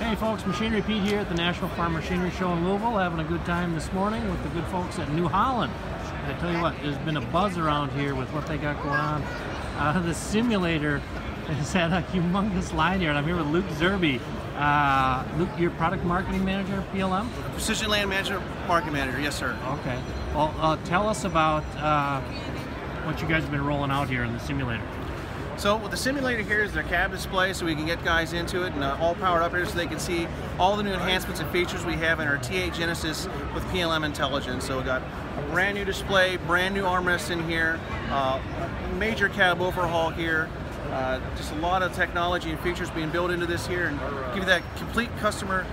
Hey folks, Machinery Pete here at the National Farm Machinery Show in Louisville, having a good time this morning with the good folks at New Holland. And I tell you what, there's been a buzz around here with what they got going on. The simulator has had a humongous line here, and I'm here with Luke Zerby. Luke, you're product marketing manager at PLM? Precision Land Management Marketing Manager, yes sir. Okay. Well, tell us about what you guys have been rolling out here in the simulator. So what the simulator here is their cab display, so we can get guys into it and all powered up here so they can see all the new enhancements and features we have in our T8 Genesis with PLM Intelligence. So we got a brand new display, brand new armrests in here, major cab overhaul here, just a lot of technology and features being built into this here and give you that complete customer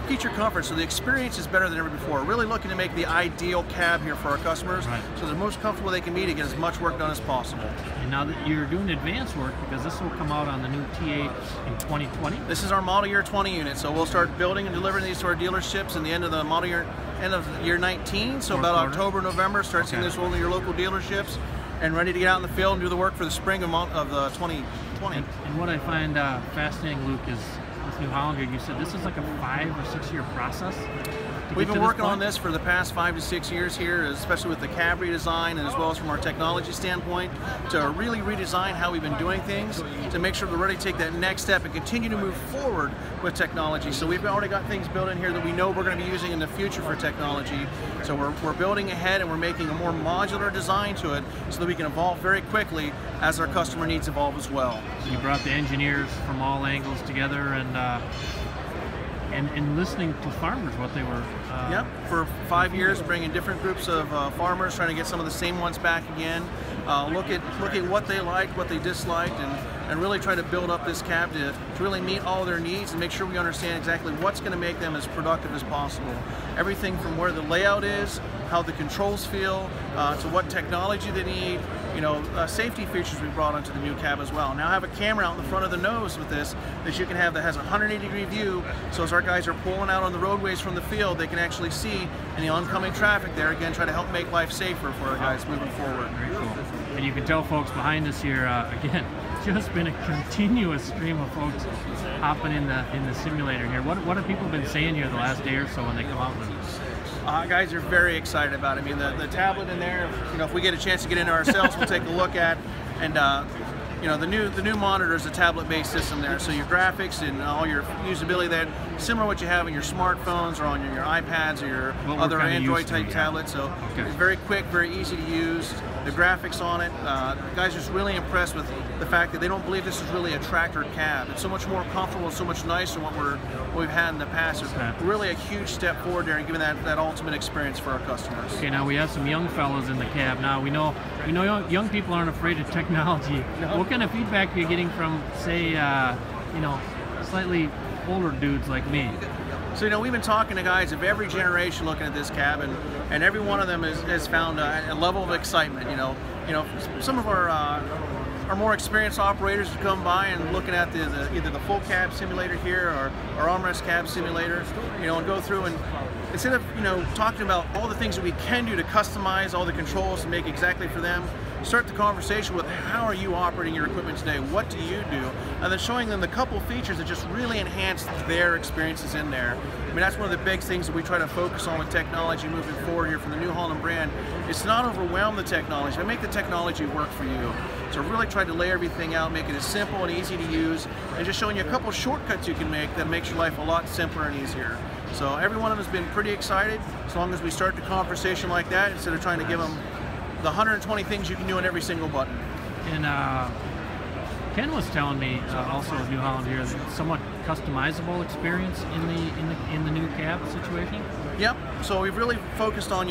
feature comfort, so the experience is better than ever before. We're really looking to make the ideal cab here for our customers, right, so the most comfortable they can be to get as much work done as possible. And now that you're doing advanced work, because this will come out on the new T8 in 2020? This is our model year 20 unit, so we'll start building and delivering these to our dealerships in the end of the model year, end of year 19, so about October, November, start seeing this roll to your local dealerships and ready to get out in the field and do the work for the spring of 2020. And what I find fascinating, Luke, is with New Holland here, you said this is like a 5 or 6 year process? We've been working on this for the past 5 to 6 years here, especially with the cab redesign and as well as from our technology standpoint, to really redesign how we've been doing things, to make sure we're ready to take that next step and continue to move forward with technology. So we've already got things built in here that we know we're going to be using in the future for technology. So we're building ahead and we're making a more modular design to it so that we can evolve very quickly as our customer needs evolve as well. So you brought the engineers from all angles together and listening to farmers, what they were... Yep, for 5 years, bringing different groups of farmers, trying to get some of the same ones back again, look at what they liked, what they disliked, and really try to build up this cab to really meet all their needs and make sure we understand exactly what's going to make them as productive as possible. Everything from where the layout is, how the controls feel, to what technology they need, safety features we brought onto the new cab as well. Now I have a camera out in the front of the nose with this that you can have that has a 180-degree view, so as our guys are pulling out on the roadways from the field, they can actually see any oncoming traffic there, again, try to help make life safer for our guys moving forward. Very cool. And you can tell folks behind us here, again, just been a continuous stream of folks hopping in the simulator here. What have people been saying here the last day or so when they come out with this? Guys are very excited about it. I mean, the tablet in there, if we get a chance to get into ourselves, we'll take a look at. And the new monitor is a tablet-based system there, so your graphics and all your usability there, similar to what you have in your smartphones or on your iPads or your other Android-type tablets. So it's very quick, very easy to use. The graphics on it, guys are just really impressed with the fact that they don't believe this is really a tractor cab. It's so much more comfortable and so much nicer than what we've had in the past. It's really a huge step forward there and giving that ultimate experience for our customers. Okay, now we have some young fellows in the cab. Now we know young people aren't afraid of technology. No. What kind of feedback are you getting from, say, slightly older dudes like me? So we've been talking to guys of every generation looking at this cab, and every one of them has found a level of excitement. Some of our more experienced operators have come by and looking at either the full cab simulator here or our armrest cab simulator, and go through and instead of talking about all the things that we can do to customize all the controls to make exactly for them, start the conversation with how are you operating your equipment today, what do you do, and then showing them the couple features that just really enhance their experiences in there. I mean, that's one of the big things that we try to focus on with technology moving forward here from the New Holland brand. It's not overwhelm the technology, but make the technology work for you. So really try to lay everything out, make it as simple and easy to use, and just showing you a couple shortcuts you can make that makes your life a lot simpler and easier. So every one of them has been pretty excited, as long as we start the conversation like that, instead of trying to give them the 120 things you can do on every single button. And Ken was telling me also with New Holland here that somewhat customizable experience in the new cab situation. Yep. So we've really focused on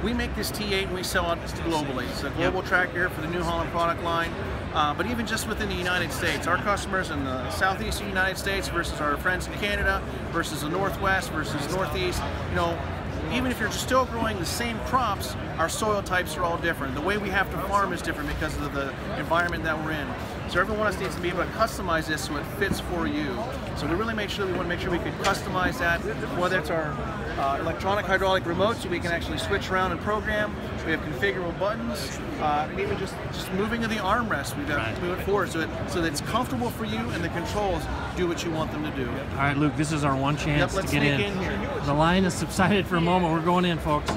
we make this T8 and we sell it globally. It's a global tractor here for the New Holland product line. But even just within the United States, our customers in the southeastern United States versus our friends in Canada versus the Northwest versus Northeast, even if you're still growing the same crops, Our soil types are all different. The way we have to farm is different because of the environment that we're in. So every one of us needs to be able to customize this so it fits for you. So we really made sure that we want to make sure we could customize that, whether it's our electronic hydraulic remote so we can actually switch around and program. We have configurable buttons, and even just moving of the armrest. We've got to move it forward so that it's comfortable for you and the controls do what you want them to do. All right, Luke, this is our one chance to get in. Here. The line has subsided for a moment. We're going in, folks.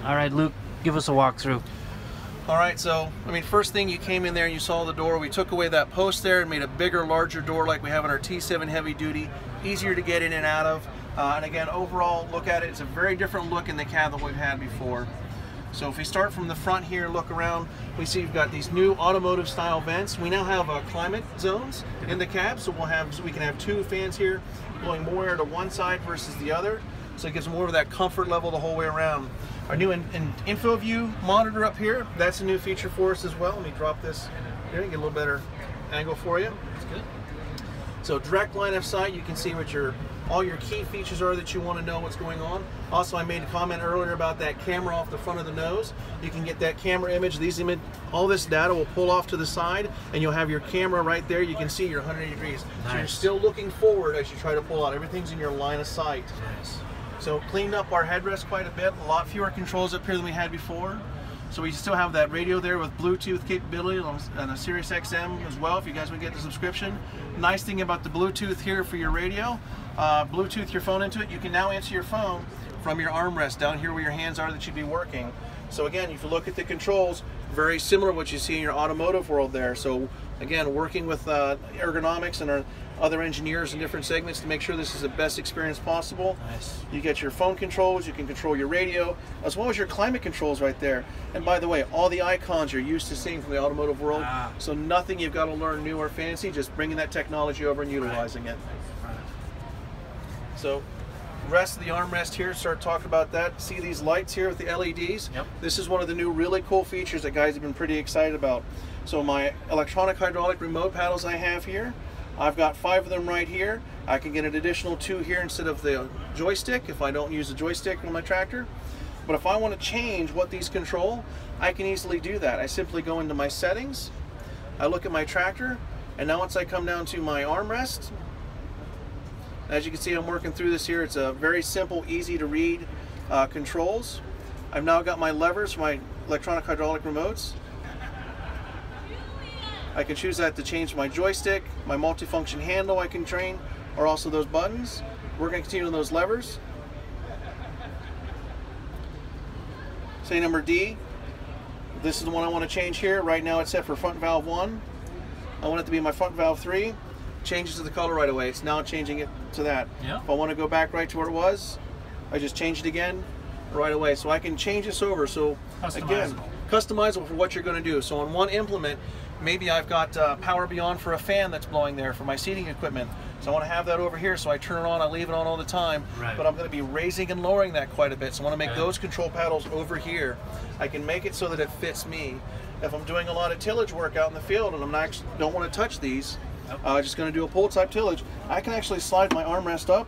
All right, Luke, give us a walkthrough. All right, so, I mean, first thing, you came in there and you saw the door. We took away that post there and made a bigger, larger door like we have in our T7 heavy duty, easier to get in and out of. And again, overall, look at it. It's a very different look in the cab than we've had before. So if we start from the front here, look around, we see you've got these new automotive style vents. We now have climate zones in the cab, so we can have 2 fans here blowing more air to one side versus the other. So it gives more of that comfort level the whole way around. Our new info view monitor up here, that's a new feature for us as well. Let me drop this here and get a little better angle for you. That's good. So direct line of sight, you can see what all your key features are that you want to know what's going on. Also, I made a comment earlier about that camera off the front of the nose. You can get that camera image. All this data will pull off to the side, and you'll have your camera right there. You can see your 180 degrees. Nice. So you're still looking forward as you try to pull out. Everything's in your line of sight. Nice. So cleaned up our headrest quite a bit. A lot fewer controls up here than we had before. So we still have that radio there with Bluetooth capability and a Sirius XM as well if you guys would get the subscription. Nice thing about the Bluetooth here for your radio, Bluetooth your phone into it, you can now answer your phone from your armrest down here where your hands are that you'd be working. So again, if you look at the controls, very similar to what you see in your automotive world there. So again, working with ergonomics and our other engineers in different segments to make sure this is the best experience possible. Nice. You get your phone controls, you can control your radio, as well as your climate controls right there. And by the way, all the icons you're used to seeing from the automotive world, so nothing you've got to learn new or fancy, just bringing that technology over and utilizing it. So rest of the armrest here, start talking about that. See these lights here with the LEDs? Yep. This is one of the new really cool features that guys have been pretty excited about. So my electronic hydraulic remote paddles I have here, I've got 5 of them right here. I can get an additional 2 here instead of the joystick if I don't use the joystick on my tractor. But if I want to change what these control, I can easily do that. I simply go into my settings, I look at my tractor, and now once I come down to my armrest, as you can see, I'm working through this here. It's a very simple, easy to read controls. I've now got my levers for my electronic hydraulic remotes. I can choose that to change my joystick, my multifunction handle I can train, or also those buttons. We're going to continue on those levers. Say number D. This is the one I want to change here. Right now it's set for front valve 1. I want it to be my front valve 3. Changes to the color right away. It's now changing it to that. Yeah. If I want to go back right to where it was, I just change it again right away. So I can change this over. So again, customizable for what you're going to do. So on one implement, maybe I've got power beyond for a fan that's blowing there for my seating equipment. So I want to have that over here, so I turn it on, I leave it on all the time, but I'm going to be raising and lowering that quite a bit. So I want to make those control paddles over here. I can make it so that it fits me. If I'm doing a lot of tillage work out in the field and don't want to touch these, just going to do a pull type tillage, I can actually slide my armrest up.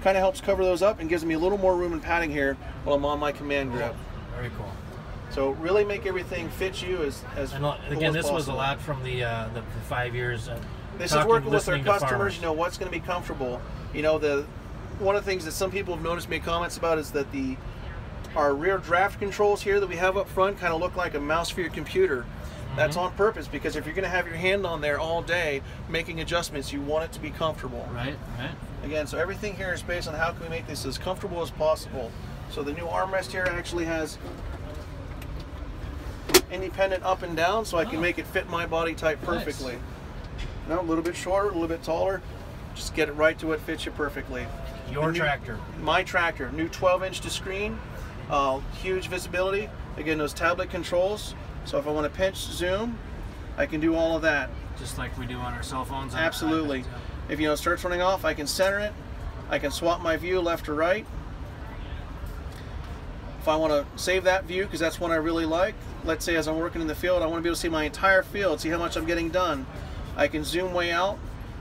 Kind of helps cover those up and gives me a little more room and padding here while I'm on my command grip. Very cool. So really make everything fit you as and again, this was a lot from the 5 years. This is working with our customers. You know what's going to be comfortable. You know, one of the things that some people have noticed me comments about is that our rear draft controls here that we have up front kind of look like a mouse for your computer. That's on purpose because if you're going to have your hand on there all day making adjustments, you want it to be comfortable. Right. Again, so everything here is based on how can we make this as comfortable as possible. So the new armrest here actually has independent up and down, so I can make it fit my body type perfectly. Nice. Now a little bit shorter, a little bit taller, just get it right to what fits you perfectly. Your tractor. My tractor, new 12-inch to screen, huge visibility. Again, those tablet controls. So if I want to pinch, zoom, I can do all of that. Just like we do on our cell phones. Absolutely. If it starts running off, I can center it. I can swap my view left to right. If I want to save that view, because that's one I really like, let's say as I'm working in the field, I want to be able to see my entire field, see how much I'm getting done. I can zoom way out,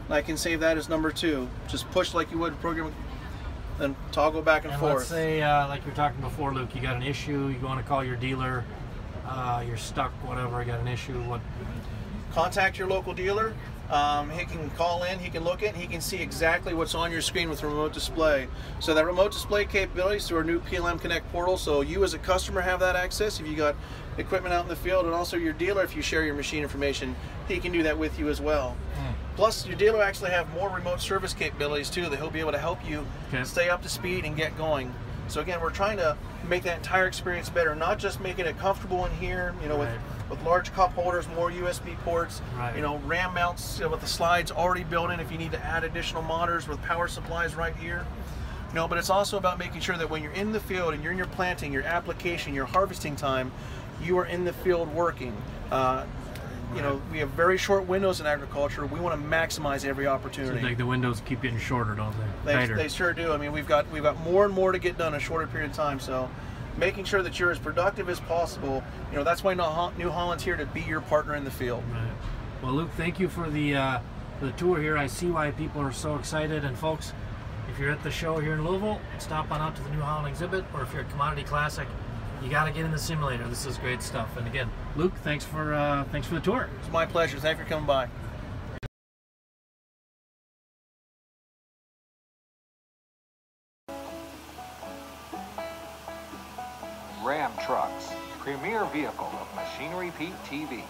and I can save that as number 2. Just push like you would program. then toggle back and forth. Let's say, like you were talking before, Luke, you got an issue, you want to call your dealer, you're stuck, whatever, you got an issue, what? Contact your local dealer. He can call in, he can look at, and he can see exactly what's on your screen with remote display. So that remote display capability is through our new PLM Connect portal, so you as a customer have that access if you got equipment out in the field, and also your dealer, if you share your machine information, he can do that with you as well. Plus, your dealer actually have more remote service capabilities too, that he'll be able to help you stay up to speed and get going. So again, we're trying to make that entire experience better, not just making it comfortable in here, you know, with large cup holders, more USB ports, you know, RAM mounts with the slides already built in if you need to add additional monitors with power supplies right here. You know, but it's also about making sure that when you're in the field and you're in your planting, your application, your harvesting time, you are in the field working. You know, we have very short windows in agriculture. We want to maximize every opportunity. So like the windows keep getting shorter, don't they? They sure do. I mean, we've got more and more to get done in a shorter period of time. So, making sure that you're as productive as possible. You know, that's why New Holland's here to be your partner in the field. Right. Well, Luke, thank you for the tour here. I see why people are so excited. And folks, if you're at the show here in Louisville, stop on out to the New Holland exhibit, or if you're at Commodity Classic, you got to get in the simulator. This is great stuff. And again, Luke, thanks for the tour. It's my pleasure. Thanks for coming by. Ram Trucks, premier vehicle of Machinery Pete TV.